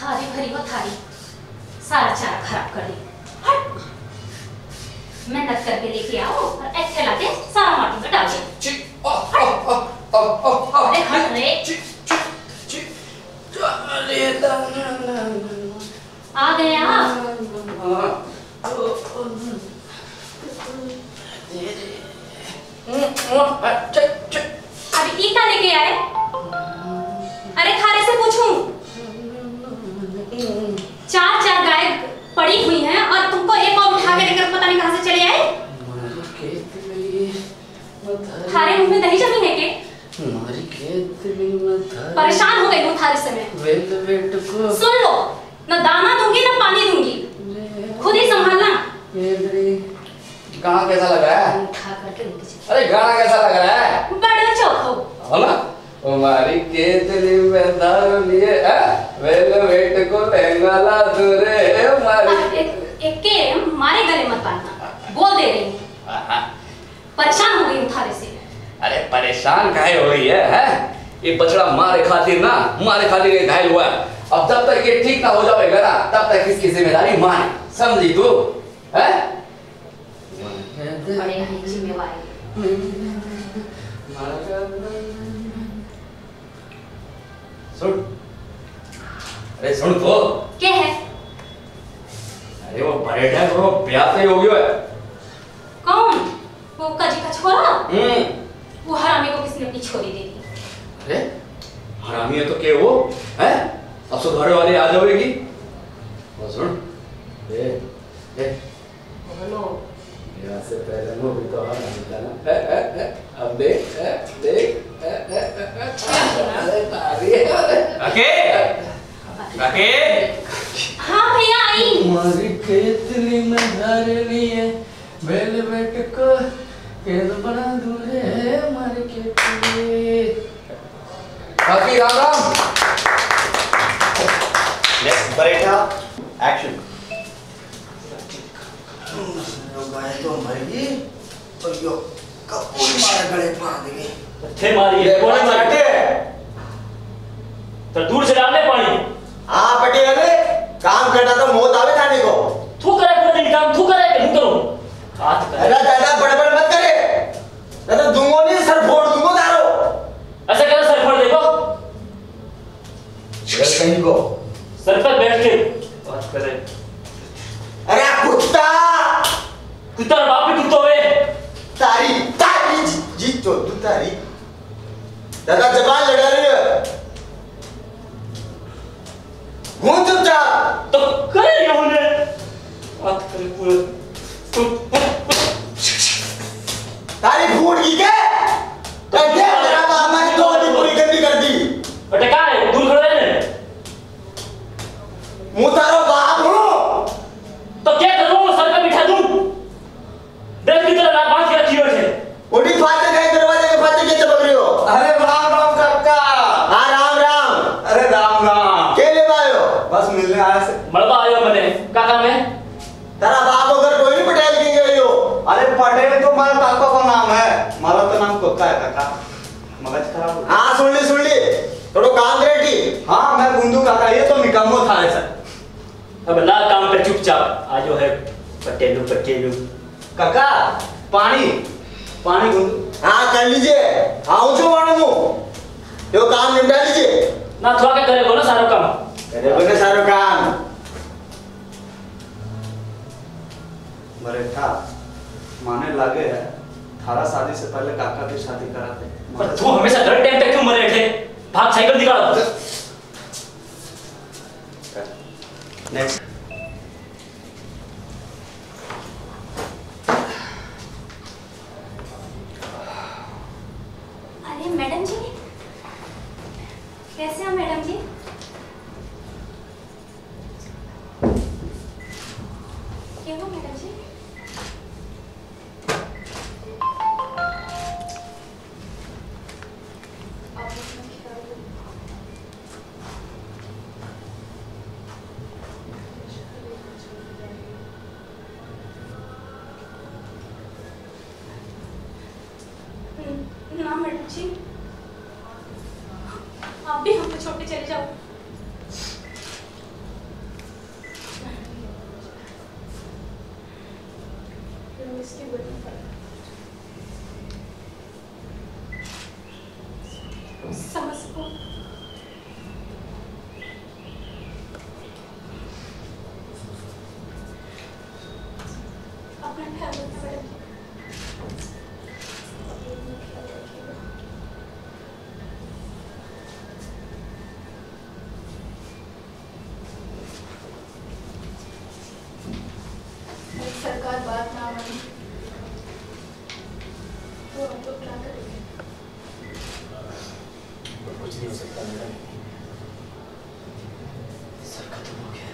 थारी भरी वो थारी सारा चारा खराब कर दी। हट, मेहनत करके लेके आओ और ऐसे लाके सारा माटी में डाल दे। अरे हट रे, आ गए आप। अभी ईटा लेके आए? अरे थारे से पूछूं, चार गाय पड़ी हुई हैं और तुमको एक और उठा के लेकर पता नहीं कहां से चले आए। थारे मुंह में दही जमी है के? परेशान हो गई हूँ थारे से मैं। सुन लो, न दाना दूंगी न पानी दूंगी, खुद ही संभालना। गाना कैसा लगा है? उठा करके लेके चलो। अरे गाना कैसा लग रहा है? बड़ा चौखो है ना? हमारी केतली में दारू लिए वेलवेट को लहंगा ला दूरे हमारी। एक के मारे गले मत बांधना, बोल दे रही हूँ। परेशान हो गई हूँ थारे से। अरे परेशान काहे हो रही है? ये बछड़ा मारे खातिर ये घायल हुआ है। अब जब तक ये ठीक ना हो जाएगा ना, तब तक इसकी जिम्मेदारी माने, समझी तू? है? बड़े हैं जिम्मेवारी। सुन, अरे सुन तो। क्या है? अरे वो बरेट है, वो ब्याह से हो गया है। कौन? वो काजी का छोरा? वो हरामी को किसने अपनी छोरी दे दी? अरे हरामी है तो क्या वो है? अब सुधारे वाले आ जाएगी। वो सुन, बोलो। यहाँ से पहले वो भी तो हरामी था ना। अब देख हाँ भैया आई। तुम्हारी केतली में धर लिए वेलवेट को केद बना दूरे हमारी केतली। काकी राम राम। नेक्स्ट बरेटा एक्शन। गाय तो मरेगी और यो कपूर मारे गले फाड़ देंगे। थे मारिए कौन मारते? तो दूर से डालने पानी। हाँ पटेल काम करना तो मौत आवे थाने को। तू करे पूरे दिन काम, तू करे कि नहीं करूं? हाथ अरे दादा बड़बड़ मत करे, दादा दूंगो नहीं सर फोड़ दूंगो तारो। ऐसा करे सर फोड़ देखो। बैठ कहीं को सर पर बैठ के बात करे। अरे कुत्ता कुत्ता बाप भी कुत्ता हुए। तारी जीत तो तू तारी। दादा जबान लड़ा रही है। घूम चुपचाप। तो करे ये उन्हें बात करे पूरे। तारी फूट की क्या? कैसे तेरा बाप ने तो अभी पूरी गंदी कर दी। अटे कहाँ है? दूर खड़ा है ने। मुँह तारो बाप हूँ। तो क्या करूँ? सर पे बिठा दूँ? देख की तरह बांध के रखी हुई है। उड़ी फाटे गए दरवाजे के फाटे के चपक रही हो। अरे राम राम काका। हाँ राम राम। अरे राम राम। के ले आयो? बस मिलने आया से। मलबा आयो मैंने काका में। तेरा बाप अगर कोई नहीं पटेल की गई हो। अरे पटेल तो हमारा काका का नाम है, हमारा तो नाम कोका है काका। मगज खराब। हाँ सुन ली थोड़ा काम करे थी। हाँ मैं गुंदू काका, ये तो निकम्मो था ऐसा। अब ला काम पे चुपचाप आजो है पटेलू। काका पानी गुंदू। हाँ कर लीजिए। आऊँ छो मानो मु यो काम निपटा लीजिए। ना थोड़ा के करे बोलो सारा काम। करे बोले सारो काम। बरेठा माने लागे है, थारा शादी से पहले काका की शादी कराते। पर तू हमेशा गलत टाइम पे क्यों मरे थे? भाग साइकिल निकाल। नेक्स्ट। अरे मैडम जी, कैसे हो मैडम जी? क्या हो मैडम जी? ना मैडम जी, आप भी हम हमको छोड़ के चले जाओ। इसकी समझ को अपना ख्याल रखना मैडम। सरकार बात ना माने तो हम लोग क्या करेंगे? कुछ नहीं हो सकता मैडम, सर खत्म हो गया।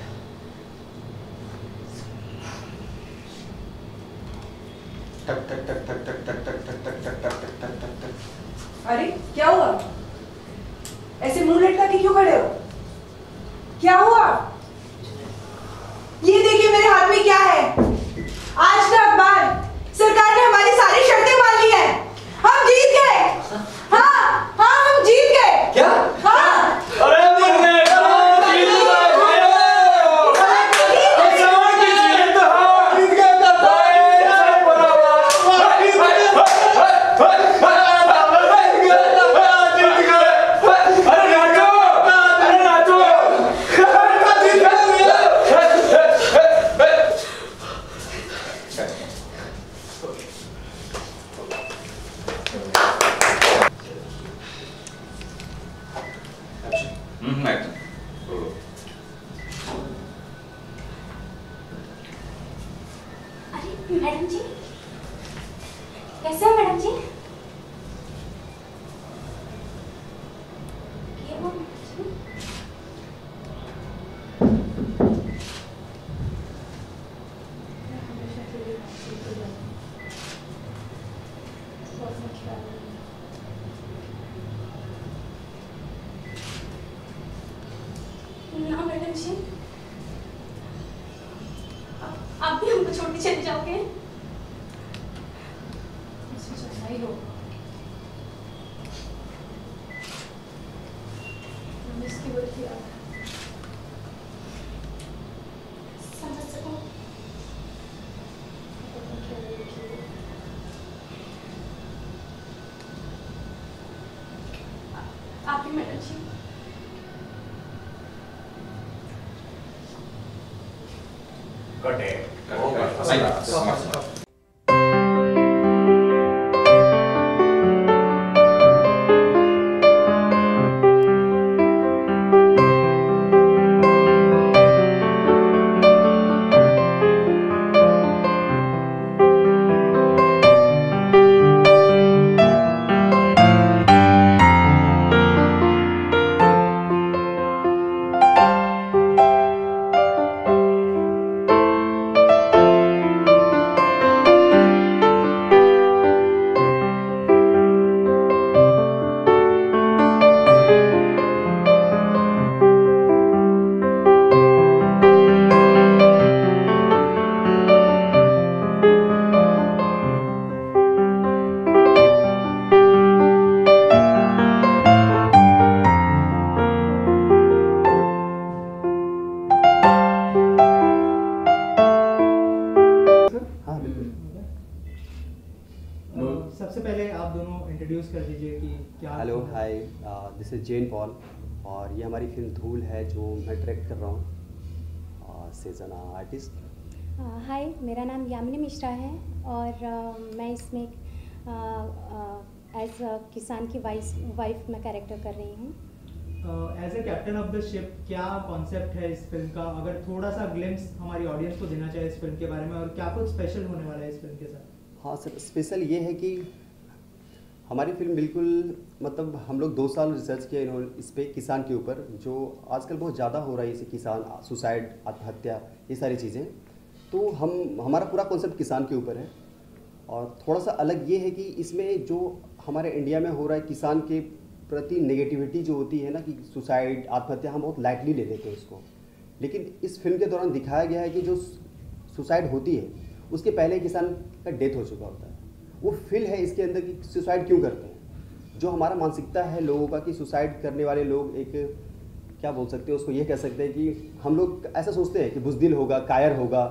टक टक टक टक टक टक टक टक टक टक टक टक टक टक टक। अरे क्या हुआ? ऐसे मुंह लटका के क्यों खड़े हो? क्या हुआ? ये देखिए मेरे हाथ में क्या है। आज का अखबार, सरकार ने हमारी सारी शर्तें मान ली है। हम जीत गए। हाँ हाँ हम जीत गए। क्या? हाँ। अरे मैडम जी कैसे हो मैडम जी? ये वो ना मैडम जी, आप भी हमको छोड़ के चले जाओगे? मुझे जाना ही होगा। मैं इसकी गलती आ समझ सकूं। आप भी मैडम जी। सबसे पहले आप दोनों इंट्रोड्यूस कर दीजिए कि क्या। Hello hi, this is Jane Paul और ये हमारी फिल्म धूल है जो मैं डायरेक्ट कर रहा हूँ एज एन आर्टिस्ट। हाय, मेरा नाम यामिनी मिश्रा है और मैं इसमें एज किसान की वाइफ मैं कैरेक्टर कर रही हूँ। As a captain of the ship, क्या कॉन्सेप्ट है इस फिल्म का? अगर थोड़ा सा ग्लिम्स हमारी ऑडियंस को देना चाहे इस फिल्म के बारे में, और क्या कुछ स्पेशल होने वाला है इस फिल्म के साथ? हाँ सर, स्पेशल ये है कि हमारी फिल्म बिल्कुल मतलब हम लोग 2 साल रिसर्च किया इन्होंने इस पे किसान के ऊपर, जो आजकल बहुत ज़्यादा हो रहा है, जैसे किसान सुसाइड, आत्महत्या, ये सारी चीज़ें। तो हमारा पूरा कॉन्सेप्ट किसान के ऊपर है। और थोड़ा सा अलग ये है कि इसमें जो हमारे इंडिया में हो रहा है किसान के प्रति नेगेटिविटी जो होती है ना, कि सुसाइड, आत्महत्या, हम बहुत लाइटली ले लेते हैं उसको। लेकिन इस फिल्म के दौरान दिखाया गया है कि जो सुसाइड होती है उसके पहले किसान का डेथ हो चुका होता है। वो फील है इसके अंदर कि सुसाइड क्यों करते हैं। जो हमारा मानसिकता है लोगों का कि सुसाइड करने वाले लोग एक क्या बोल सकते हैं उसको, ये कह सकते हैं कि हम लोग ऐसा सोचते हैं कि बुज़दिल होगा, कायर होगा,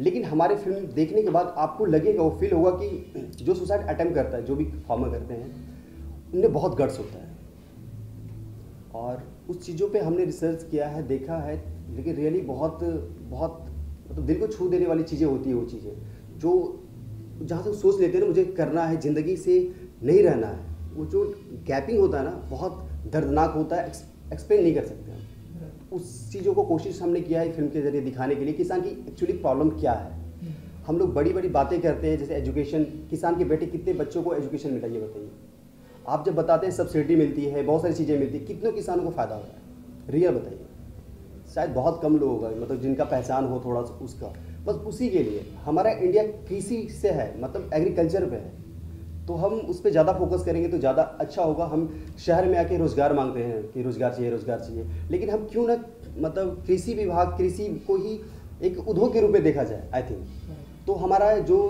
लेकिन हमारे फिल्म देखने के बाद आपको लगेगा, वो फील होगा कि जो सुसाइड अटेम्प्ट करता है, जो भी फार्मर करते हैं, उनमें बहुत गट्स होता है। और उस चीज़ों पे हमने रिसर्च किया है, देखा है, लेकिन रियली बहुत बहुत मतलब दिल को छू देने वाली चीज़ें होती है। वो चीज़ें जो जहाँ से सोच लेते हैं ना मुझे करना है, ज़िंदगी से नहीं रहना है, वो जो गैपिंग होता है ना बहुत दर्दनाक होता है, एक्सप्लेन नहीं कर सकते हम। उस चीज़ों को कोशिश हमने किया है फिल्म के ज़रिए दिखाने के लिए किसान की एक्चुअली प्रॉब्लम क्या है। हम लोग बड़ी बड़ी बातें करते हैं जैसे एजुकेशन, किसान के बेटे कितने बच्चों को एजुकेशन मिला ये बताइए। आप जब बताते हैं सब्सिडी मिलती है, बहुत सारी चीज़ें मिलती है, कितनों किसानों को फ़ायदा हो रहा है, रियल बताइए। शायद बहुत कम लोग होगा मतलब जिनका पहचान हो थोड़ा सा उसका, बस उसी के लिए हमारा इंडिया कृषि से है, मतलब एग्रीकल्चर पे है, तो हम उस पर ज़्यादा फोकस करेंगे तो ज़्यादा अच्छा होगा। हम शहर में आके रोज़गार मांगते हैं कि रोज़गार चाहिए, लेकिन हम क्यों ना मतलब कृषि विभाग, कृषि को ही एक उद्योग के रूप में देखा जाए। आई थिंक तो हमारा जो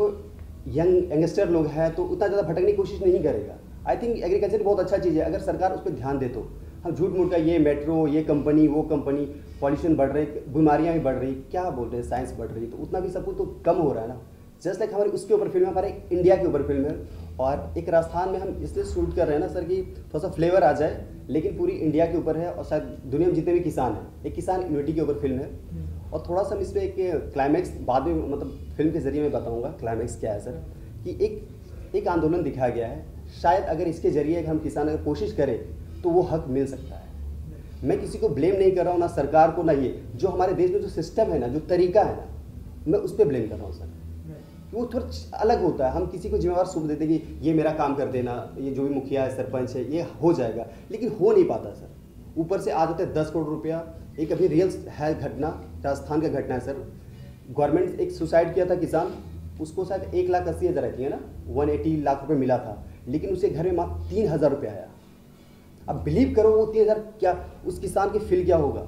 यंगस्टर लोग हैं तो उतना ज़्यादा भटकने की कोशिश नहीं करेगा। आई थिंक एग्रीकल्चर बहुत अच्छा चीज़ है, अगर सरकार उस पर ध्यान दे तो। हम झूठ मूठ का ये मेट्रो, ये कंपनी, वो कंपनी, पॉल्यूशन बढ़ रही, बीमारियाँ भी बढ़ रही, क्या बोल रहे हैं, साइंस बढ़ रही, तो उतना भी सब कुछ तो कम हो रहा है ना। जस्ट लाइक हमारी उसके ऊपर फिल्म है, हमारे इंडिया के ऊपर फिल्म है, और एक राजस्थान में हम इसलिए शूट कर रहे हैं ना सर कि थोड़ा सा फ्लेवर आ जाए, लेकिन पूरी इंडिया के ऊपर है और शायद दुनिया में जितने भी किसान हैं, एक किसान यूनिटी के ऊपर फिल्म है। और थोड़ा सा हम इसमें एक क्लाइमैक्स बाद में मतलब फिल्म के जरिए मैं बताऊंगा क्लाइमैक्स क्या है सर, कि एक आंदोलन दिखाया गया है। शायद अगर इसके जरिए हम किसान अगर कोशिश करें तो वो हक मिल सकता है। मैं किसी को ब्लेम नहीं कर रहा हूँ, ना सरकार को, ना ये जो हमारे देश में जो सिस्टम है ना, जो तरीका है ना, मैं उस पर ब्लेम कर रहा हूँ सर। वो थोड़ा अलग होता है, हम किसी को जिम्मेवार सौंप देते हैं कि ये मेरा काम कर देना, ये जो भी मुखिया है, सरपंच है, ये हो जाएगा, लेकिन हो नहीं पाता सर। ऊपर से आ जाते हैं 10 करोड़ रुपया। एक अभी रियल है घटना, राजस्थान का घटना है सर। गवर्नमेंट एक सुसाइड किया था किसान, उसको शायद 1,80,000 रहती है ना, 180 लाख रुपये मिला था, लेकिन उसे घर में मात्र 3,000 रुपये आया। अब बिलीव करो वो 3,000 क्या उस किसान की फील क्या होगा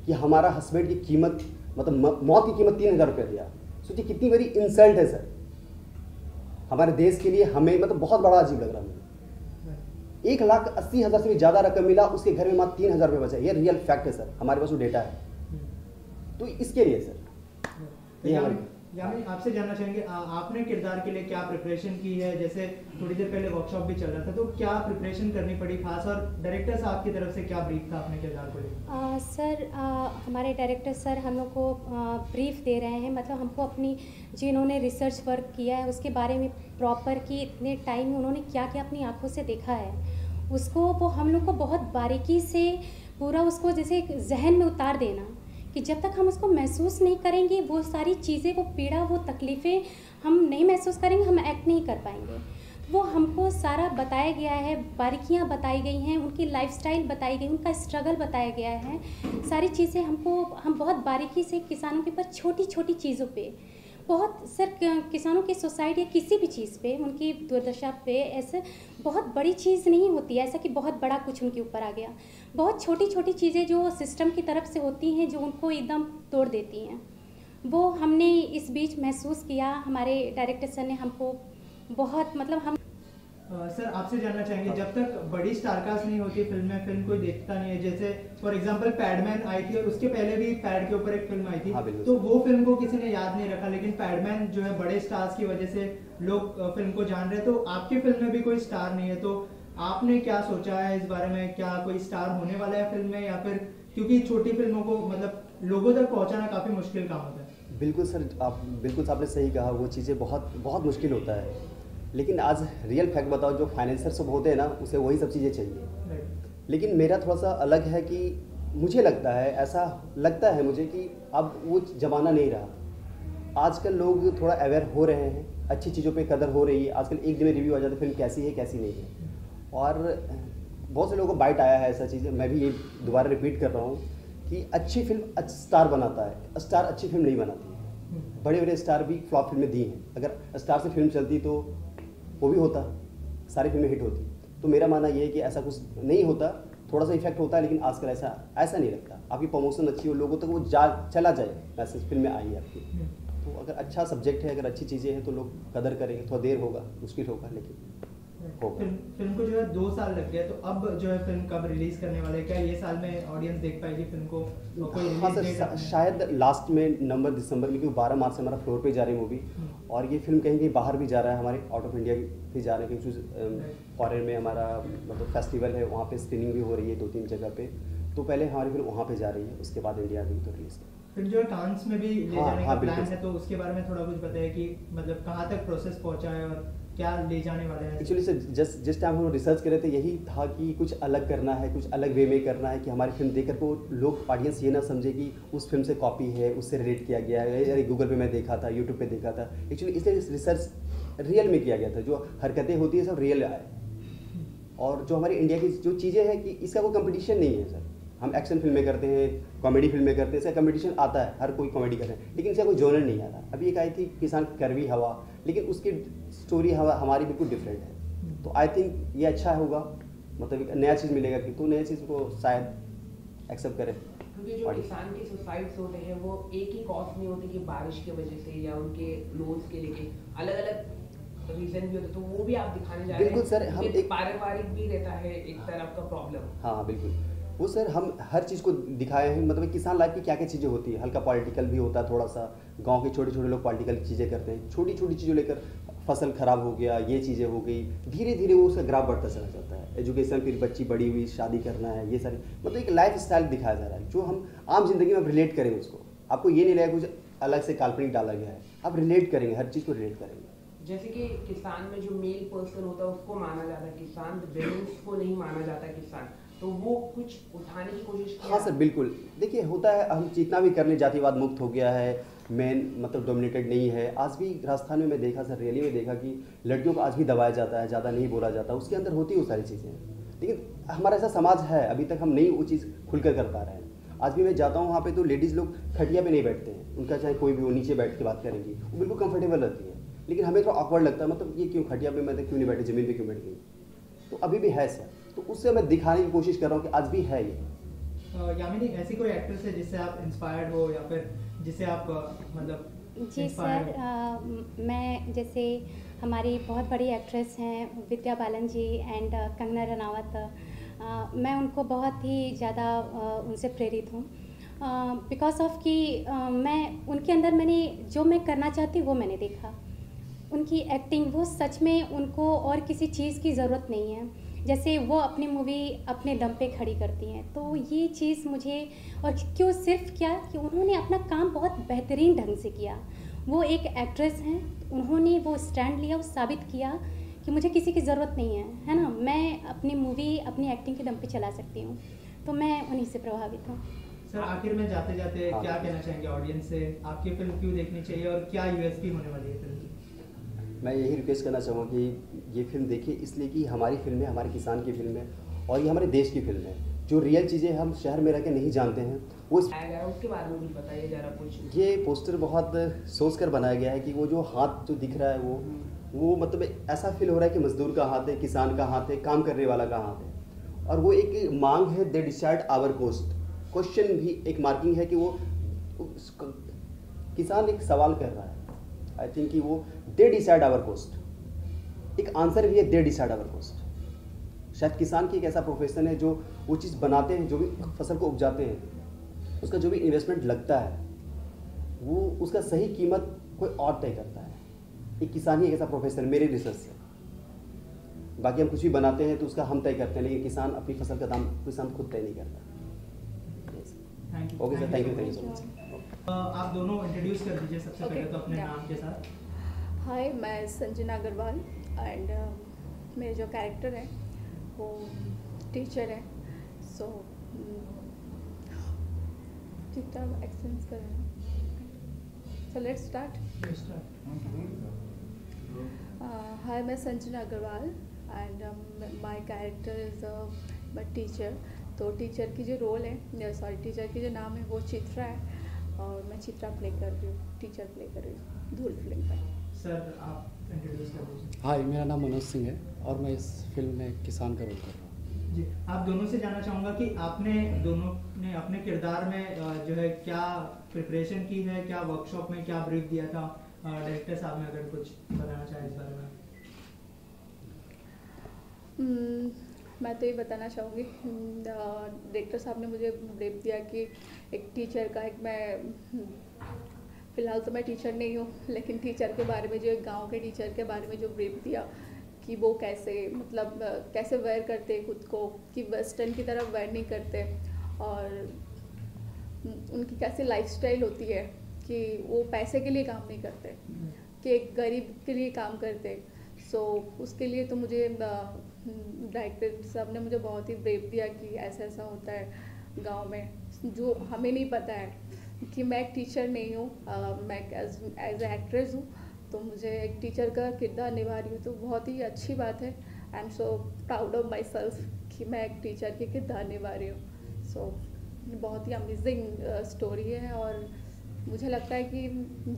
कि हमारा हस्बैंड की कीमत मतलब मौत की कीमत 3,000 रुपये दिया। सोचिए कितनी बड़ी इंसल्ट है सर हमारे देश के लिए। हमें मतलब बहुत बड़ा अजीब लग रहा है। 1,80,000 से भी ज़्यादा रकम मिला, उसके घर में मात्र 3,000 रुपये बचा। ये रियल फैक्ट है सर, हमारे पास वो डेटा है। तो इसके लिए सर ये हमारी यानी आपसे जानना चाहेंगे आपने किरदार के लिए क्या प्रिपरेशन की है। जैसे थोड़ी देर पहले वर्कशॉप भी चल रहा था, तो क्या प्रिपरेशन करनी पड़ी खास, और डायरेक्टर साहब की तरफ से क्या ब्रीफ था अपने किरदार को लेकर? सर हमारे डायरेक्टर सर हम लोग को ब्रीफ दे रहे हैं, मतलब हमको अपनी जो इन्होंने रिसर्च वर्क किया है उसके बारे में प्रॉपर कि इतने टाइम में उन्होंने क्या क्या अपनी आंखों से देखा है, उसको वो हम लोग को बहुत बारीकी से पूरा उसको जैसे जहन में उतार देना कि जब तक हम उसको महसूस नहीं करेंगे, वो सारी चीज़ें, वो पीड़ा, वो तकलीफ़ें हम नहीं महसूस करेंगे, हम एक्ट नहीं कर पाएंगे। वो हमको सारा बताया गया है, बारीकियाँ बताई गई हैं, उनकी लाइफस्टाइल बताई गई, उनका स्ट्रगल बताया गया है, सारी चीज़ें हम बहुत बारीकी से किसानों के ऊपर छोटी छोटी चीज़ों पे बहुत सर किसानों के सोसाइटी या किसी भी चीज़ पे उनकी दुर्दशा पे ऐसे बहुत बड़ी चीज़ नहीं होती है, ऐसा कि बहुत बड़ा कुछ उनके ऊपर आ गया। बहुत छोटी छोटी चीज़ें जो सिस्टम की तरफ से होती हैं जो उनको एकदम तोड़ देती हैं, वो हमने इस बीच महसूस किया। हमारे डायरेक्टर सर ने हमको बहुत मतलब हम सर आपसे जानना चाहेंगे, जब तक बड़ी स्टारकास्ट नहीं होती फिल्म में, फिल्म कोई देखता नहीं है। जैसे फॉर एग्जांपल पैडमैन आई थी और उसके पहले भी पैड के ऊपर एक फिल्म आई थी, तो वो फिल्म को किसी ने याद नहीं रखा, लेकिन पैडमैन जो है बड़े स्टार्स की वजह से लोग फिल्म को जान रहे हैं। तो आपकी फिल्म में भी कोई स्टार नहीं है, तो आपने क्या सोचा है इस बारे में? क्या कोई स्टार होने वाला है फिल्म में, या फिर क्योंकि छोटी फिल्मों को मतलब लोगों तक पहुंचाना काफी मुश्किल काम होता है? बिल्कुल सर, आपने सही कहा, वो चीज़ें बहुत बहुत मुश्किल होता है। लेकिन आज रियल फैक्ट बताओ, जो फाइनेंसर सब होते हैं ना, उसे वही सब चीज़ें चाहिए। लेकिन मेरा थोड़ा सा अलग है कि मुझे लगता है, ऐसा लगता है मुझे कि अब वो ज़माना नहीं रहा। आजकल लोग थोड़ा अवेयर हो रहे हैं, अच्छी चीज़ों पे कदर हो रही है। आजकल एक दिन में रिव्यू आ जाता है फिल्म कैसी है कैसी नहीं है, और बहुत से लोगों को बाइट आया है ऐसा चीज़। मैं भी ये दोबारा रिपीट कर रहा हूँ कि अच्छी फिल्म स्टार बनाता है, स्टार अच्छी फिल्म नहीं बनाती है। बड़े बड़े स्टार भी फ्लॉप फिल्में दी हैं। अगर स्टार से फिल्म चलती तो वो भी होता, सारी फिल्में हिट होती। तो मेरा मानना ये है कि ऐसा कुछ नहीं होता, थोड़ा सा इफेक्ट होता है, लेकिन आजकल ऐसा नहीं लगता। आपकी प्रमोशन अच्छी हो, लोगों तक वो चला जाए मैसेज, फिल्म में आई है आपकी। तो अगर अच्छा सब्जेक्ट है, अगर अच्छी चीज़ें हैं तो लोग कदर करेंगे। थोड़ा देर होगा, मुश्किल होगा, लेकिन होगा। फिल्म को जो है 2 साल लग गए, तो अब जो है फिल्म कब रिलीज करने वाले हैं? क्या ये साल में ऑडियंस देख पाएगी फिल्म को? कोई हाँ release date सर, आपने? शायद लास्ट में नवंबर दिसंबर में, क्योंकि 12 मार्च से हमारा फ्लोर पे जा रही मूवी, और ये फिल्म कहीं कहीं बाहर भी जा रहा है, हमारे आउट ऑफ इंडिया भी जा रहे हैं, क्योंकि फॉरेन में हमारा मतलब फेस्टिवल है, वहाँ पे स्क्रीनिंग भी हो रही है 2-3 जगह पे। तो पहले हमारी फिल्म वहाँ पे जा रही है, उसके बाद इंडिया भी तो रिलीज। फिल्म जो है कांस में भी ले हाँ, जाने हाँ, का प्लान बिल्कुल। है, तो उसके बारे में थोड़ा कुछ बताइए कि मतलब कहाँ तक प्रोसेस पहुंचा है और क्या ले जाने वाले हैं? एक्चुअली सर जिस टाइम हम रिसर्च कर रहे थे, यही था कि कुछ अलग करना है, कुछ अलग वे में करना है, कि हमारी फिल्म देखकर को लोग, ऑडियंस ये ना समझे कि उस फिल्म से कॉपी है, उससे रिलेट किया गया है, अरे गूगल पे मैं देखा था, यूट्यूब पे देखा था। एक्चुअली इसलिए रिसर्च रियल में किया गया था, जो हरकतें होती है सब रियल आए, और जो हमारी इंडिया की जो चीज़ें हैं कि इसका कोई कंपटीशन नहीं है सर। हम एक्शन फिल्में करते हैं, कॉमेडी फिल्में करते हैं, इसका कंपटीशन आता है, हर कोई कॉमेडी कर रहा है, लेकिन इसका कोई जॉनर नहीं आता। अभी एक आई थी किसान करवी हवा, लेकिन उसकी स्टोरी हमारी बिल्कुल डिफरेंट है। तो आई थिंक ये अच्छा होगा, मतलब एक नया चीज़ मिलेगा, कि तो नया चीज़ को शायद एक्सेप्ट करें। क्योंकि जो किसान के सुसाइड्स होते हैं वो एक ही कॉज नहीं होती, कि बारिश की वजह से या उनके लोन्स के लेके अलग अलग रीजन भी होते, तो वो भी आप दिखाने जा रहे हैं। बिल्कुल सर, हम एक पारिवारिक भी रहता है एक तरफ का प्रॉब्लम। हाँ बिल्कुल, वो सर हम हर चीज़ को दिखाए हैं, मतलब किसान लाइफ की क्या क्या चीज़ें होती है, हल्का पॉलिटिकल भी होता है, थोड़ा सा गांव के छोटे छोटे लोग पॉलिटिकल चीज़ें करते हैं, छोटी छोटी चीज़ों लेकर फसल खराब हो गया, ये चीज़ें हो गई, धीरे धीरे वो उसका ग्राफ बढ़ता चला जाता है। एजुकेशन, फिर बच्ची बड़ी हुई, शादी करना है, ये सारी मतलब एक लाइफ स्टाइल दिखाया जा रहा है, जो हम आम जिंदगी में रिलेट करें उसको। आपको ये नहीं लगेगा कुछ अलग से काल्पनिक डाला गया है, आप रिलेट करेंगे, हर चीज़ को रिलेट करेंगे। जैसे कि किसान में जो मेल पर्सन होता है उसको माना जाता है किसान, विमेन्स को नहीं माना जाता किसान, तो वो कुछ उठाने की कोशिश की? हाँ सर बिल्कुल, देखिए होता है, हम जितना भी कर लें, जातिवाद मुक्त हो गया है, मेन मतलब डोमिनेटेड नहीं है। आज भी राजस्थान में मैं देखा सर, रैली में देखा कि लड़कियों को आज भी दबाया जाता है, ज़्यादा नहीं बोला जाता, उसके अंदर होती है वो सारी चीज़ें, लेकिन हमारा ऐसा समाज है, अभी तक हम नहीं वो चीज़ खुलकर कर पा रहे हैं। आज भी मैं जाता हूँ वहाँ पे, तो लेडीज़ लोग खटिया पे नहीं बैठते हैं, उनका चाहे कोई भी वो नीचे बैठ के बात करेंगी, वो बिल्कुल कंफर्टेबल रहती है, लेकिन हमें थोड़ा ऑकवर्ड लगता है, मतलब ये क्यों खटिया पे, मैं क्यों नहीं बैठी, ज़मीन पे क्यों बैठ गई। तो अभी भी है सर, तो उससे मैं दिखाने की कोशिश कर रहा हूँ कि आज भी है ये। यामिनी, ऐसी कोई एक्ट्रेस है जिससे आप इंस्पायर्ड हो, या फिर जिसे आप मतलब? जी सर, मैं जैसे हमारी बहुत बड़ी एक्ट्रेस हैं विद्या बालन जी एंड कंगना रनावत, मैं उनको बहुत ही ज़्यादा उनसे प्रेरित हूँ, बिकॉज ऑफ कि मैं उनके अंदर मैंने जो मैं करना चाहती वो मैंने देखा। उनकी एक्टिंग, वो सच में उनको और किसी चीज़ की ज़रूरत नहीं है, जैसे वो अपनी मूवी अपने दम पे खड़ी करती हैं। तो ये चीज़ मुझे, और क्यों सिर्फ क्या कि उन्होंने अपना काम बहुत बेहतरीन ढंग से किया। वो एक एक्ट्रेस हैं, उन्होंने वो स्टैंड लिया, वो साबित किया कि मुझे किसी की ज़रूरत नहीं है ना, मैं अपनी मूवी अपनी एक्टिंग के दम पे चला सकती हूँ। तो मैं उन्हीं से प्रभावित हूँ। सर आखिर में जाते जाते क्या कहना चाहेंगे ऑडियंस से? आपकी फिल्म क्यों देखनी चाहिए और क्या यूएसपी होने वाली है फिल्म की? मैं यही रिक्वेस्ट करना चाहूँगा कि ये फिल्म देखिए, इसलिए कि हमारी फिल्म है, हमारे किसान की फिल्म है, और ये हमारे देश की फिल्म है। जो रियल चीज़ें हम शहर में रह के नहीं जानते हैं वो उसके बारे में भी बताइए जरा कुछ। ये पोस्टर बहुत सोच कर बनाया गया है कि वो जो हाथ जो दिख रहा है वो मतलब ऐसा फील हो रहा है कि मजदूर का हाथ है, किसान का हाथ है, काम करने वाला का हाथ है, और वो एक मांग है, they decide our cost. Question भी एक मार्किंग है कि वो किसान एक सवाल कर रहा है, आई थिंक कि वो दे डिसाइड आवर कोस्ट, एक आंसर भी है, दे डिसाइड आवर कोस्ट। शायद किसान की एक ऐसा प्रोफेशन है जो वो चीज़ बनाते हैं, जो भी फसल को उपजाते हैं, उसका जो भी इन्वेस्टमेंट लगता है वो उसका सही कीमत कोई और तय करता है। एक किसान ही एक ऐसा प्रोफेशन मेरे रिसर्च से। बाकी हम कुछ भी बनाते हैं तो उसका हम तय करते हैं, लेकिन किसान अपनी फसल का दाम किसान खुद तय नहीं करता। Okay sir, thank you so much. आप दोनों इंट्रोड्यूस कर दीजिए सबसे पहले तो अपने नाम के साथ। हाय, मैं संजना अग्रवाल एंड मेरे जो कैरेक्टर है वो टीचर है। सो ठीक ठाक एक्सपीरियंस कर रहे हैं। So let's start. हाय, मैं Sanjana Agarwal and my character is my teacher. तो टीचर की जो रोल है, सॉरी टीचर की जो नाम है वो चित्रा है, और मैं चित्रा प्ले कर रही हूँ, टीचर प्ले कर रही हूँ धूल फिल्म पर। सर आप इंट्रोड्यूस कर दीजिए। हाय, मेरा नाम मनोज सिंह है और मैं इस फिल्म में किसान का रोल कर रहा हूँ। जी, आप दोनों से जानना चाहूँगा कि आपने दोनों ने अपने किरदार में जो है क्या प्रिपरेशन की है, क्या वर्कशॉप में क्या ब्रीफ दिया था? डायरेक्टर साहब ने अगर कुछ बताना चाहे इस बारे में। मैं तो ये बताना चाहूँगी, डायरेक्टर साहब ने मुझे ब्रीफ दिया कि एक टीचर का मैं फ़िलहाल तो मैं टीचर नहीं हूँ, लेकिन टीचर के बारे में, जो एक गांव के टीचर के बारे में जो ब्रीफ दिया कि वो कैसे मतलब कैसे वेयर करते खुद को, कि वेस्टर्न की तरफ वेयर नहीं करते, और उनकी कैसे लाइफस्टाइल होती है कि वो पैसे के लिए काम नहीं करते, कि एक गरीब के लिए काम करते। उसके लिए तो मुझे डायरेक्टर साहब ने मुझे बहुत ही ब्रीफ दिया कि ऐसा ऐसा होता है गांव में, जो हमें नहीं पता है। कि मैं एक टीचर नहीं हूँ, मैं एज ए एक्ट्रेस हूँ, तो मुझे एक टीचर का किरदार निभा रही हूँ, तो बहुत ही अच्छी बात है। I am so proud of my self कि मैं एक टीचर के किरदार निभा रही हूँ। बहुत ही अमेजिंग स्टोरी है, और मुझे लगता है कि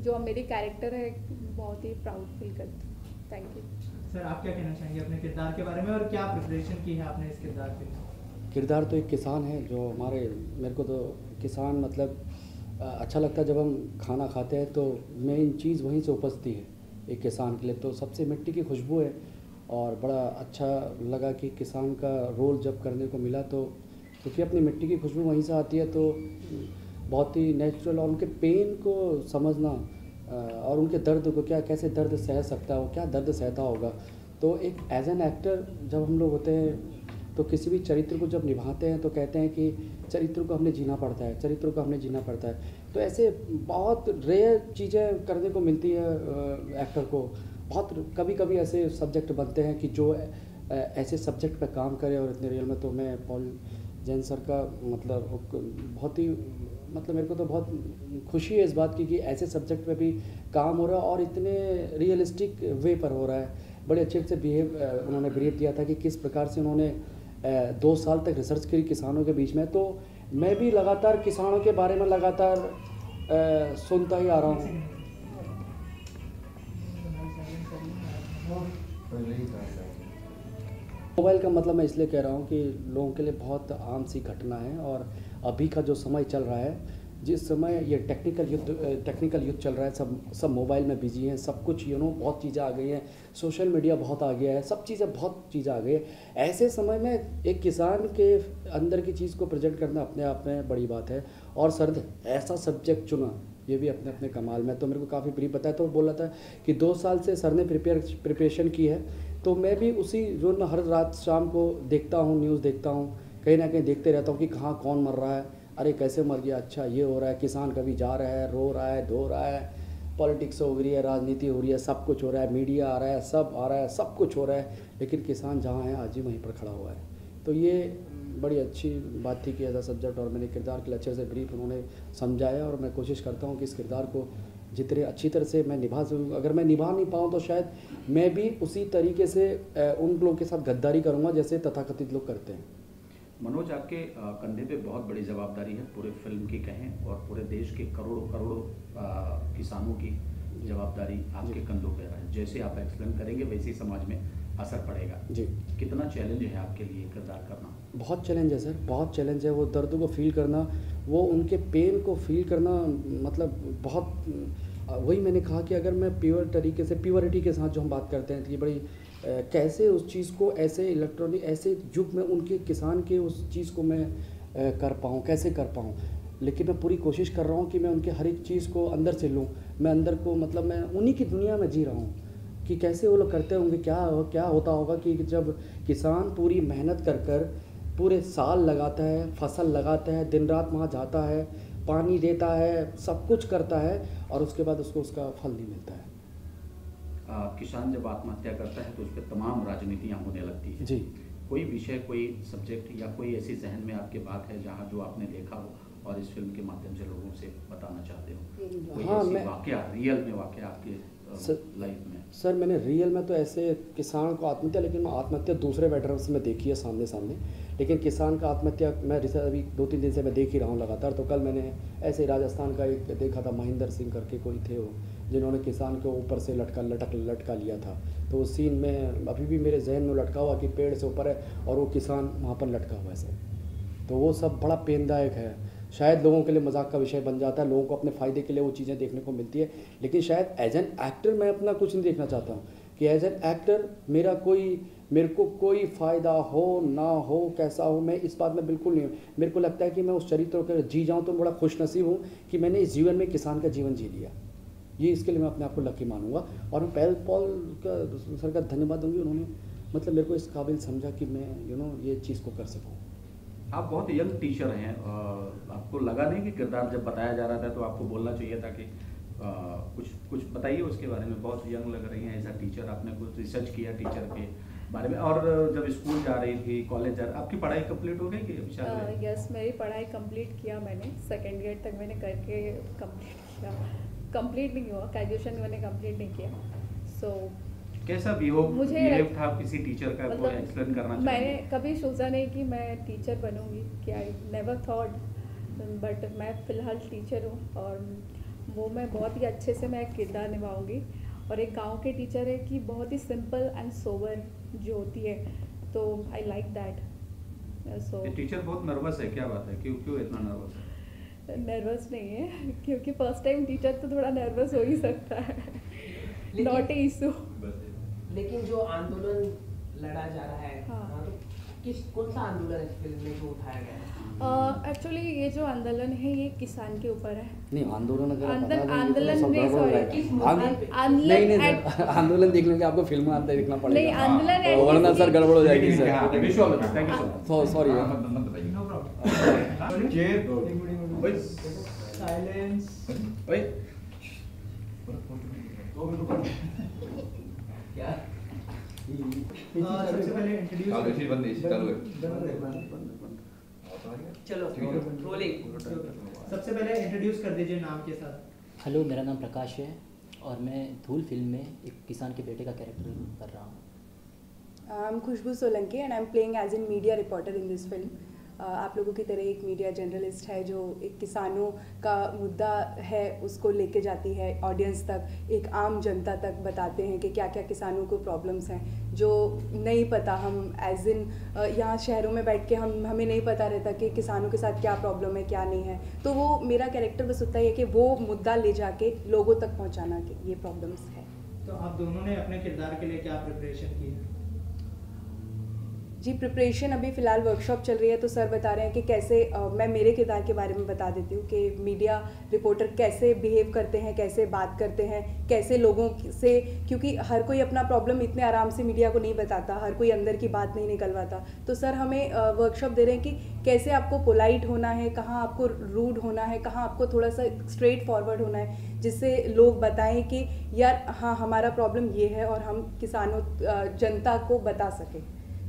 जो मेरी कैरेक्टर है बहुत ही प्राउड फील करती हूँ। Thank you sir. आप क्या कहना चाहेंगे अपने किरदार के बारे में, और क्या प्रिपरेशन की है आपने इस किरदार के लिए? किरदार तो एक किसान है जो मेरे को तो किसान मतलब अच्छा लगता है। जब हम खाना खाते हैं तो मेन चीज़ वहीं से उपजती है एक किसान के लिए, तो सबसे मिट्टी की खुशबू है। और बड़ा अच्छा लगा कि किसान का रोल जब करने को मिला, तो क्योंकि अपनी मिट्टी की खुशबू वहीं से आती है, तो बहुत ही नेचुरल, और उनके पेन को समझना और उनके दर्द को, क्या कैसे दर्द सह सकता है वो, क्या दर्द सहता होगा। तो एक एज एन एक्टर जब हम लोग होते हैं तो किसी भी चरित्र को जब निभाते हैं तो कहते हैं कि चरित्र को हमने जीना पड़ता है, चरित्र को हमने जीना पड़ता है। तो ऐसे बहुत रेयर चीज़ें करने को मिलती है एक्टर को। बहुत कभी कभी ऐसे सब्जेक्ट बनते हैं कि जो ऐसे सब्जेक्ट पे काम करे, और इतने रियल में तो मैं पॉल जैन सर का मतलब बहुत ही मतलब मेरे को तो बहुत खुशी है इस बात की कि ऐसे सब्जेक्ट पे भी काम हो रहा है, और इतने रियलिस्टिक वे पर हो रहा है। बड़े अच्छे से उन्होंने ब्रीफ दिया था कि किस प्रकार से उन्होंने 2 साल तक रिसर्च करी किसानों के बीच में। तो मैं भी लगातार किसानों के बारे में लगातार सुनता ही आ रहा हूँ। मोबाइल का मतलब मैं इसलिए कह रहा हूँ कि लोगों के लिए बहुत आम सी घटना है, और अभी का जो समय चल रहा है, जिस समय ये टेक्निकल युद्ध चल रहा है, सब मोबाइल में बिजी हैं, सब कुछ बहुत चीज़ें आ गई हैं, सोशल मीडिया बहुत आ गया है, सब चीज़ें बहुत चीज़ें आ गई है। ऐसे समय में एक किसान के अंदर की चीज़ को प्रेजेंट करना अपने आप में बड़ी बात है। और सर ऐसा सब्जेक्ट चुना, ये भी अपने अपने कमाल में। तो मेरे को काफ़ी ब्रीफ बताया, तो बोला था कि 2 साल से सर ने प्रिपरेशन की है। तो मैं भी उसी जोन में हर रात शाम को देखता हूँ, न्यूज़ देखता हूँ, कहीं ना कहीं देखते रहता हूँ कि कहाँ कौन मर रहा है, अरे कैसे मर गया, अच्छा ये हो रहा है, किसान कभी जा रहा है, रो रहा है, धो रहा है, पॉलिटिक्स हो रही है, राजनीति हो रही है, सब कुछ हो रहा है, मीडिया आ रहा है, सब आ रहा है, सब कुछ हो रहा है, लेकिन किसान जहाँ है आज ही वहीं पर खड़ा हुआ है। तो ये बड़ी अच्छी बात थी कि ऐसा सब्जेक्ट, और मैंने किरदार के लिए अच्छे से ब्रीफ उन्होंने समझाया, और मैं कोशिश करता हूँ कि इस किरदार को जितने अच्छी तरह से मैं निभा सकूँ। अगर मैं निभा नहीं पाऊँ तो शायद मैं भी उसी तरीके से उन लोगों के साथ गद्दारी करूँगा जैसे तथाकथित लोग करते हैं। मनोज, आपके कंधे पे बहुत बड़ी जवाबदारी है, पूरे फिल्म की कहें और पूरे देश के करोड़ों करोड़ों किसानों की जवाबदारी आपके कंधों पे है। जैसे आप एक्सप्लेन करेंगे वैसे ही समाज में असर पड़ेगा जी। कितना चैलेंज है आपके लिए किरदार करना? बहुत चैलेंज है सर, बहुत चैलेंज है। वो दर्द को फील करना, वो उनके पेन को फील करना, मतलब बहुत वही मैंने कहा कि अगर मैं प्योर तरीके से, प्योरिटी के साथ जो हम बात करते हैं, तो ये बड़ी कैसे उस चीज़ को ऐसे इलेक्ट्रॉनिक ऐसे युग में उनके किसान के उस चीज़ को मैं कर पाऊँ, कैसे कर पाऊँ। लेकिन मैं पूरी कोशिश कर रहा हूँ कि मैं उनके हर एक चीज़ को अंदर से लूँ, मैं अंदर को, मतलब मैं उन्हीं की दुनिया में जी रहा हूँ कि कैसे वो लोग करते होंगे, क्या होता होगा कि जब किसान पूरी मेहनत कर पूरे साल लगाता है, फसल लगाता है, दिन रात वहाँ जाता है, पानी देता है, सब कुछ करता है, और उसके बाद उसको उसका फल नहीं मिलता है। किसान जब आत्महत्या करता है तो उस पर तमाम राजनीतियाँ होने लगती है जी। कोई विषय, कोई सब्जेक्ट या कोई ऐसी जहन में आपके बात है जहाँ जो आपने देखा हो और इस फिल्म के माध्यम से लोगों से बताना चाहते हो? कोई ऐसी वाकया, रियल में वाकया आपके लाइफ में? सर मैंने रियल में तो ऐसे किसान को आत्महत्या, लेकिन मैं आत्महत्या दूसरे वेटरन्स में देखी है सामने, लेकिन किसान का आत्महत्या मैं अभी 2-3 दिन से मैं देख ही रहा हूँ लगातार। तो कल मैंने ऐसे राजस्थान का एक देखा था, महेंद्र सिंह करके कोई थे वो, जिन्होंने किसान को ऊपर से लटका लिया था। तो उस सीन में अभी भी मेरे जहन में लटका हुआ कि पेड़ से ऊपर है और वो किसान वहाँ पर लटका हुआ है सर। तो वो सब बड़ा पेनदायक है। शायद लोगों के लिए मजाक का विषय बन जाता है, लोगों को अपने फ़ायदे के लिए वो चीज़ें देखने को मिलती है, लेकिन शायद एज एन एक्टर मैं अपना कुछ नहीं देखना चाहता हूँ कि एज एन एक्टर मेरा कोई मेरे को कोई फ़ायदा हो ना हो कैसा हो, मैं इस बात में बिल्कुल नहीं हूँ। मेरे को लगता है कि मैं उस चरित्र को जी जाऊँ तो बड़ा खुशनसीब हूँ कि मैंने इस जीवन में किसान का जीवन जी लिया। ये इसके लिए मैं अपने आप को लकी मानूंगा और मैं पहल पॉल का सर का धन्यवाद दूंगी। उन्होंने मतलब मेरे को इस काबिल समझा कि मैं ये चीज़ को कर सकूँ। आप बहुत यंग टीचर हैं, आपको लगा नहीं कि किरदार जब बताया जा रहा था तो आपको बोलना चाहिए था कि कुछ बताइए उसके बारे में? बहुत यंग लग रही हैं एज अ टीचर, आपने कुछ रिसर्च किया टीचर के बारे में, और जब स्कूल जा रही थी, कॉलेज जा रही, आपकी पढ़ाई कंप्लीट हो गई कि? यस, मेरी पढ़ाई कंप्लीट किया मैंने, 2nd ईयर तक मैंने करके कंप्लीट किया। कंप्लीट नहीं हुआ, ग्रेजुएशन मैंने कंप्लीट नहीं किया। सो कैसा बिहेव था किसी टीचर का, मतलब, कोई एक्सप्लेन करना चाहिए? मैंने कभी सोचा नहीं कि मैं टीचर बनूंगी, कि आई नेवर थॉट, बट मैं फ़िलहाल टीचर हूँ और वो मैं बहुत ही अच्छे से मैं किरदार निभाऊंगी। और एक गांव के टीचर है कि बहुत ही सिंपल एंड सोबर जो होती है, तो I like that. So teacher बहुत नर्वस है, क्या बात है? क्यों इतना नर्वस है? नर्वस नहीं है, क्योंकि फर्स्ट टाइम टीचर तो थोड़ा नर्वस हो ही सकता है, नॉट ए इशू। लेकिन जो आंदोलन लड़ा जा रहा है, हाँ, तो कौन सा आंदोलन इस फिल्म में जो उठाया गया है? एक्चुअली ये जो आंदोलन है ये किसान के ऊपर है। नहीं, आंदोलन अगर आंदोलन नहीं, सॉरी, आंदोलन देखने के आपको फिल्म आता है देखना पड़ेगा। नहीं, आंदोलन वरना सर गड़बड़ हो जाएगी सर। सॉरी। साइलेंस। क्या? सबसे पहले इंट्रोड्यूस चलो रोलिंग। सबसे पहले इंट्रोड्यूस कर दीजिए नाम के साथ। हेलो, मेरा नाम प्रकाश है और मैं धूल फिल्म में एक किसान के बेटे का कैरेक्टर कर रहा हूँ। I am Khushboo Solanki and I am playing as an media reporter in this film. आप लोगों की तरह एक मीडिया जर्नलिस्ट है जो एक किसानों का मुद्दा है उसको लेके जाती है ऑडियंस तक, एक आम जनता तक बताते हैं कि क्या क्या किसानों को प्रॉब्लम्स हैं जो नहीं पता। हम एज इन यहाँ शहरों में बैठ के हमें नहीं पता रहता कि किसानों के साथ क्या प्रॉब्लम है क्या नहीं है, तो वो मेरा कैरेक्टर बस होता है कि वो मुद्दा ले जाके लोगों तक पहुँचाना कि ये प्रॉब्लम्स है। तो आप दोनों ने अपने किरदार के लिए क्या प्रिपरेशन की है? जी, प्रिपरेशन अभी फ़िलहाल वर्कशॉप चल रही है, तो सर बता रहे हैं कि कैसे मैं मेरे किरदार के बारे में बता देती हूँ कि मीडिया रिपोर्टर कैसे बिहेव करते हैं, कैसे बात करते हैं, कैसे लोगों से, क्योंकि हर कोई अपना प्रॉब्लम इतने आराम से मीडिया को नहीं बताता, हर कोई अंदर की बात नहीं निकलवाता। तो सर हमें वर्कशॉप दे रहे हैं कि कैसे आपको पोलाइट होना है, कहाँ आपको रूड होना है, कहाँ आपको थोड़ा सा स्ट्रेट फॉरवर्ड होना है, जिससे लोग बताएं कि यार हाँ हमारा प्रॉब्लम ये है और हम किसानों जनता को बता सकें।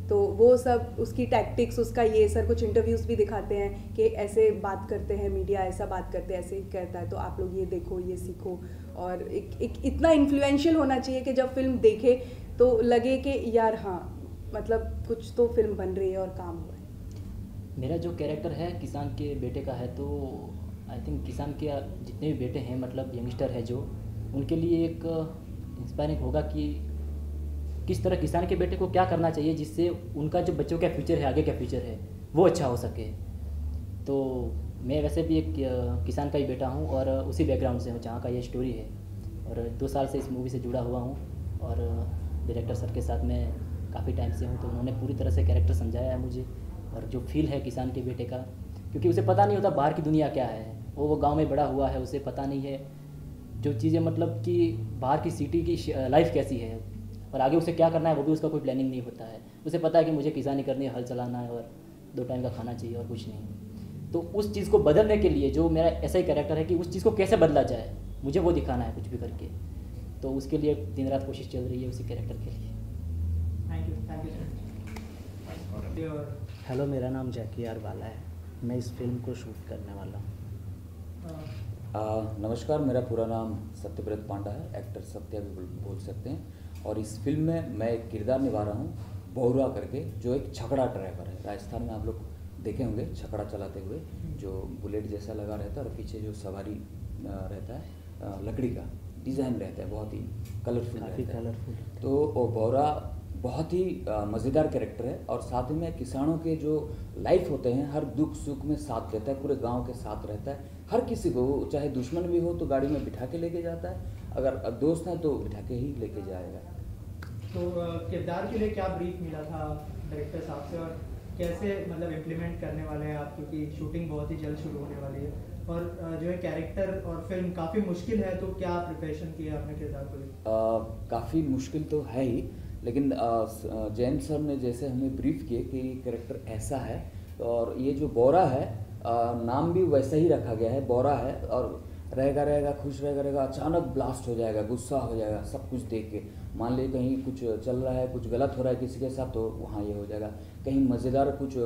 तो वो सब उसकी टैक्टिक्स, उसका ये सर कुछ इंटरव्यूज़ भी दिखाते हैं कि ऐसे बात करते हैं मीडिया, ऐसा बात करते हैं, ऐसे ही कहता है, तो आप लोग ये देखो, ये सीखो। और एक इतना इन्फ्लुएंशियल होना चाहिए कि जब फिल्म देखे तो लगे कि यार हाँ मतलब कुछ तो फिल्म बन रही है और काम हुआ है। मेरा जो कैरेक्टर है किसान के बेटे का है, तो आई थिंक किसान के जितने भी बेटे हैं, मतलब यंगस्टर है जो, उनके लिए एक इंस्पायरिंग होगा कि किस तरह किसान के बेटे को क्या करना चाहिए जिससे उनका जो बच्चों का फ्यूचर है, आगे का फ्यूचर है, वो अच्छा हो सके। तो मैं वैसे भी एक किसान का ही बेटा हूँ और उसी बैकग्राउंड से हूँ जहाँ का ये स्टोरी है, और 2 साल से इस मूवी से जुड़ा हुआ हूँ और डायरेक्टर सर के साथ मैं काफ़ी टाइम से हूँ, तो उन्होंने पूरी तरह से कैरेक्टर समझाया है मुझे। और जो फील है किसान के बेटे का, क्योंकि उसे पता नहीं होता बाहर की दुनिया क्या है, वो गाँव में बड़ा हुआ है, उसे पता नहीं है जो चीज़ें, मतलब कि बाहर की सिटी की लाइफ कैसी है और आगे उसे क्या करना है, वो भी उसका कोई प्लानिंग नहीं होता है। उसे पता है कि मुझे किसानी करनी है, हल चलाना है और 2 टाइम का खाना चाहिए और कुछ नहीं। तो उस चीज़ को बदलने के लिए जो मेरा ऐसा ही कैरेक्टर है कि उस चीज़ को कैसे बदला जाए, मुझे वो दिखाना है कुछ भी करके। तो उसके लिए दिन रात कोशिश चल रही है उसी कैरेक्टर के लिए। Thank you sir. हेलो, मेरा नाम जैकी आर वाला है, मैं इस फिल्म को शूट करने वाला हूँ। नमस्कार, मेरा पूरा नाम सत्यव्रत पांडा है, एक्टर सत्या भी बोल सकते हैं। और इस फिल्म में मैं एक किरदार निभा रहा हूँ बहुरा करके, जो एक छकड़ा ड्राइवर है। राजस्थान में आप लोग देखे होंगे छकड़ा चलाते हुए, जो बुलेट जैसा लगा रहता है और पीछे जो सवारी रहता है लकड़ी का डिज़ाइन रहता है, बहुत ही कलरफुल रहता है। तो वो बहुरा बहुत ही मज़ेदार कैरेक्टर है और साथ में किसानों के जो लाइफ होते हैं, हर दुख सुख में साथ देता है, पूरे गांव के साथ रहता है। हर किसी को, चाहे दुश्मन भी हो तो गाड़ी में बिठा के लेके जाता है, अगर दोस्त हैं तो बिठा के ही लेके जाएगा। तो किरदार के लिए क्या ब्रीफ मिला था डायरेक्टर साहब से और कैसे मतलब इम्प्लीमेंट करने वाले हैं आप, क्योंकि शूटिंग बहुत ही जल्द शुरू होने वाली है और जो है कैरेक्टर और फिल्म काफ़ी मुश्किल है, तो क्या प्रिपरेशन की है आपने किरदार को लेकर? काफ़ी मुश्किल तो है ही, लेकिन जैन सर ने जैसे हमें ब्रीफ किए कि कैरेक्टर ऐसा है और ये जो बोरा है नाम भी वैसा ही रखा गया है, बोरा है और रहेगा खुश रहेगा, अचानक ब्लास्ट हो जाएगा, गुस्सा हो जाएगा सब कुछ देख के। मान लीजिए कहीं कुछ चल रहा है, कुछ गलत हो रहा है किसी के साथ, तो वहाँ ये हो जाएगा। कहीं मज़ेदार कुछ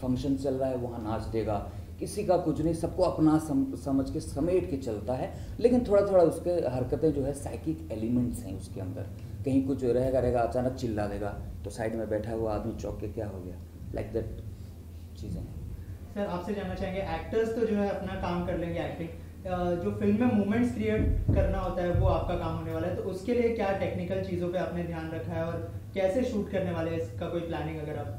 फंक्शन चल रहा है, वहाँ नाच देगा। किसी का कुछ नहीं, सबको अपना समझ के समेट के चलता है, लेकिन थोड़ा थोड़ा उसके हरकतें जो है साइकिक एलिमेंट्स हैं उसके अंदर। कहीं कुछ रहेगा अचानक चिल्ला देगा, तो साइड में बैठा हुआ आदमी चौंक के क्या हो गया, लाइक दैट चीज़ें हैं। सर आपसे जानना चाहेंगे, एक्टर्स तो जो है अपना काम कर लेंगे एक्टिंग, जो फिल्म में मोमेंट्स क्रिएट करना होता है वो आपका काम होने वाला है, तो उसके लिए क्या टेक्निकल चीज़ों पे आपने ध्यान रखा है और कैसे शूट करने वाले हैं, इसका कोई प्लानिंग अगर आप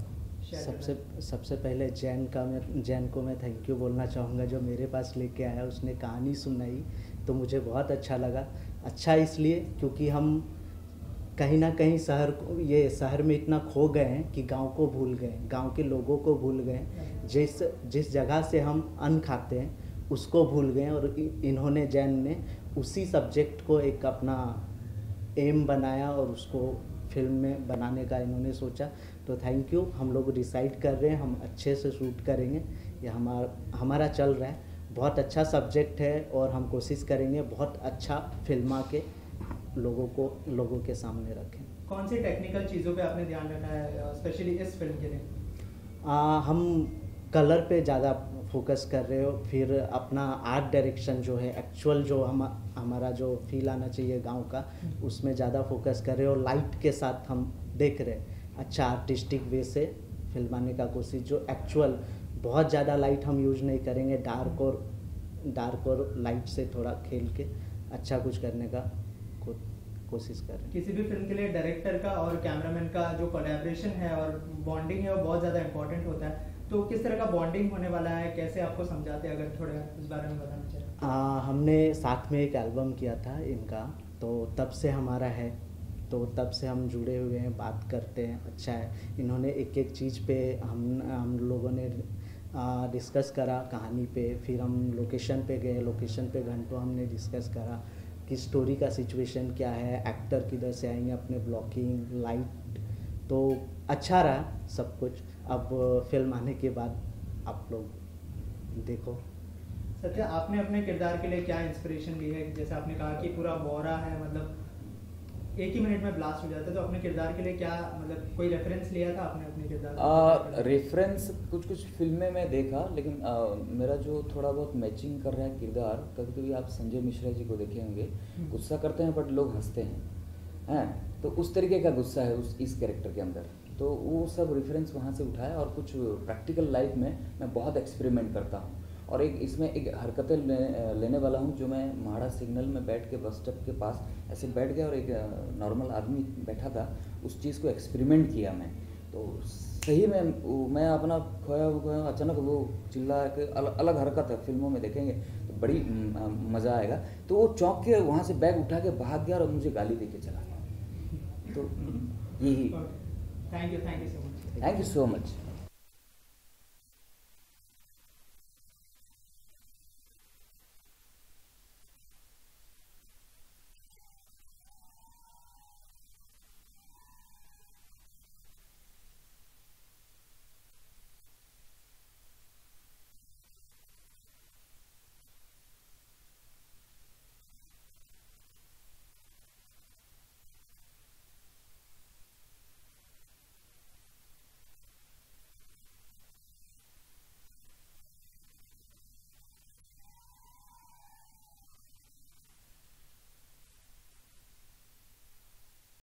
सबसे पहले जैन को मैं थैंक यू बोलना चाहूँगा, जो मेरे पास लेके आया, उसने कहानी सुनाई तो मुझे बहुत अच्छा लगा। अच्छा इसलिए क्योंकि हम कहीं ना कहीं शहर में इतना खो गए हैं कि गांव को भूल गए, गांव के लोगों को भूल गए, जिस जगह से हम अन्न खाते हैं उसको भूल गए। और इन्होंने जैन ने उसी सब्जेक्ट को एक अपना एम बनाया और उसको फिल्म में बनाने का इन्होंने सोचा, तो थैंक यू। हम लोग डिसाइड कर रहे हैं, हम अच्छे से शूट करेंगे, ये हमारा चल रहा है। बहुत अच्छा सब्जेक्ट है और हम कोशिश करेंगे बहुत अच्छा फिल्मा के लोगों के सामने रखें। कौन सी टेक्निकल चीज़ों पे आपने ध्यान रखा है स्पेशली इस फिल्म के लिए? हम कलर पे ज़्यादा फोकस कर रहे हो, फिर अपना आर्ट डायरेक्शन जो है एक्चुअल जो हमारा जो फील आना चाहिए गांव का, उसमें ज़्यादा फोकस कर रहे हो। लाइट के साथ हम देख रहे हैं अच्छा आर्टिस्टिक वे से फिल्माने का कोशिश, जो एक्चुअल बहुत ज़्यादा लाइट हम यूज नहीं करेंगे, डार्क और लाइट से थोड़ा खेल के अच्छा कुछ करने का कोशिश कर रहे हैं। किसी भी फिल्म के लिए डायरेक्टर का और कैमरामैन का जो कोलैबोरेशन है और बॉन्डिंग है वो बहुत ज़्यादा इंपॉर्टेंट होता है, तो किस तरह का बॉन्डिंग होने वाला है, कैसे आपको समझाते हैं, अगर थोड़ा इस बारे में बताना चाहिए। हमने साथ में एक एल्बम किया था इनका, तो तब से हमारा है, तो तब से हम जुड़े हुए हैं, बात करते हैं, अच्छा है। इन्होंने एक एक चीज़ पे हम लोगों ने डिस्कस करा कहानी पे, फिर हम लोकेशन पे गए, लोकेशन पे घंटों हमने डिस्कस करा कि स्टोरी का सिचुएशन क्या है, एक्टर किधर से आएंगे, अपने ब्लॉकिंग लाइट, तो अच्छा रहा सब कुछ। अब फिल्म आने के बाद आप लोग देखो। सत्या, आपने अपने किरदार के लिए क्या इंस्पिरेशन ली है? जैसे आपने कहा कि पूरा बोरा है, मतलब एक ही मिनट में ब्लास्ट हो जाता है, तो अपने किरदार के लिए क्या मतलब कोई रेफरेंस लिया था आपने अपने किरदार? रेफरेंस कुछ फिल्में में देखा, लेकिन मेरा जो थोड़ा बहुत मैचिंग कर रहा है किरदार, कभी कभी आप संजय मिश्रा जी को देखे होंगे, गुस्सा करते हैं बट लोग हंसते हैं, तो उस तरीके का गुस्सा है इस कैरेक्टर के अंदर, तो वो सब रेफरेंस वहाँ से उठाया। और कुछ प्रैक्टिकल लाइफ में मैं बहुत एक्सपेरिमेंट करता हूँ, और इसमें एक हरकतें लेने वाला हूँ, जो मैं म्हाड़ा सिग्नल में बैठ के बस स्टॉप के पास ऐसे बैठ गया और एक नॉर्मल आदमी बैठा था, उस चीज़ को एक्सपेरिमेंट किया मैं, तो सही में मैं अपना खोया अचानक वो चिल्ला के अलग हरकत है, फिल्मों में देखेंगे तो बड़ी मज़ा आएगा। तो वो चौंक के वहाँ से बैग उठा के भाग गया और मुझे गाली दे के चला गया। तो यही। Thank you so much. Thank you so much.